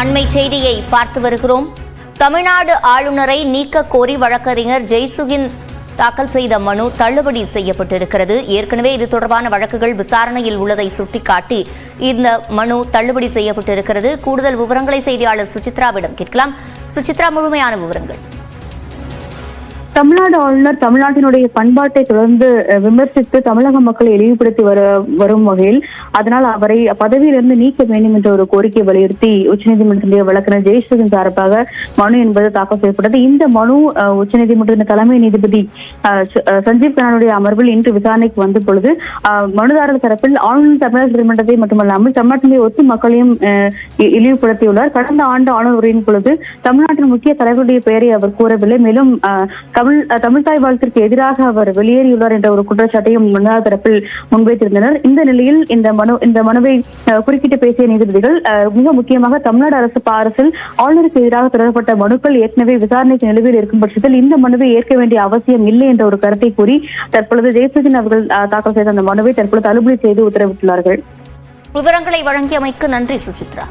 அண்மை செய்தியை பார்த்து வருகிறோம். தமிழ்நாடு ஆளுநரை நீக்க கோரி வழக்கறிஞர் ஜெய்சுகின் தாக்கல் செய்த மனு தள்ளுபடி செய்யப்பட்டிருக்கிறது. ஏற்கனவே இது தொடர்பான வழக்குகள் விசாரணையில் உள்ளதை சுட்டிக்காட்டி இந்த மனு தள்ளுபடி செய்யப்பட்டிருக்கிறது. கூடுதல் விவரங்களை செய்தியாளர் சுசித்ராவிடம் கேட்கலாம். சுசித்ரா, முழுமையான விவரங்கள். தமிழ்நாடு ஆளுநர் தமிழ்நாட்டினுடைய பண்பாட்டை தொடர்ந்து விமர்சித்து தமிழக மக்களை இழிவுபடுத்தி வரும் வகையில் அதனால் அவரை பதவியிலிருந்து நீக்க வேண்டும் என்ற ஒரு கோரிக்கை வலியுறுத்தி உச்சநீதிமன்றத்தினுடைய வழக்கறிஞர் ஜெய்சுகின் சார்பாக மனு என்பது தாக்கல் செய்யப்பட்டது. இந்த மனு உச்சநீதிமன்றத்தின் தலைமை நீதிபதி சஞ்சீவ் கண்ணனுடைய அமர்வில் இன்று விசாரணைக்கு வந்த பொழுது மனுதாரர் தரப்பில் ஆளுநர் தமிழக சட்டமன்றத்தை மட்டுமல்லாமல் தமிழ்நாட்டினுடைய ஒத்து மக்களையும் இழிவுபடுத்தியுள்ளார். கடந்த ஆண்டு ஆளுநர் உரையின் பொழுது தமிழ்நாட்டின் முக்கிய தலைவருடைய பெயரை அவர் கூறவில்லை. மேலும் தமிழ்தாய் வாழ்த்திற்கு எதிராக அவர் வெளியேறியுள்ளார் என்ற ஒரு குற்றச்சாட்டையும் மனுதாரர் தரப்பில் முன்வைத்திருந்தனர். இந்த நிலையில் இந்த மனுவை குறுக்கிட்டு பேசிய நீதிபதிகள் மிக முக்கியமாக தமிழ்நாடு அரசில் ஆளுநருக்கு எதிராக தொடரப்பட்ட மனுக்கள் ஏற்கனவே விசாரணைக்கு நிலுவையில் இருக்கும் பட்சத்தில் இந்த மனுவை ஏற்க வேண்டிய அவசியம் இல்லை என்ற ஒரு கருத்தை கூறி தற்பொழுது ஜெய்சுகின் அவர்கள் தாக்கல் செய்த அந்த மனுவை தற்பொழுது தள்ளுபடி செய்து உத்தரவிட்டுள்ளார்கள். விவரங்களை வழங்கியமைக்கு நன்றி சுசித்ரா.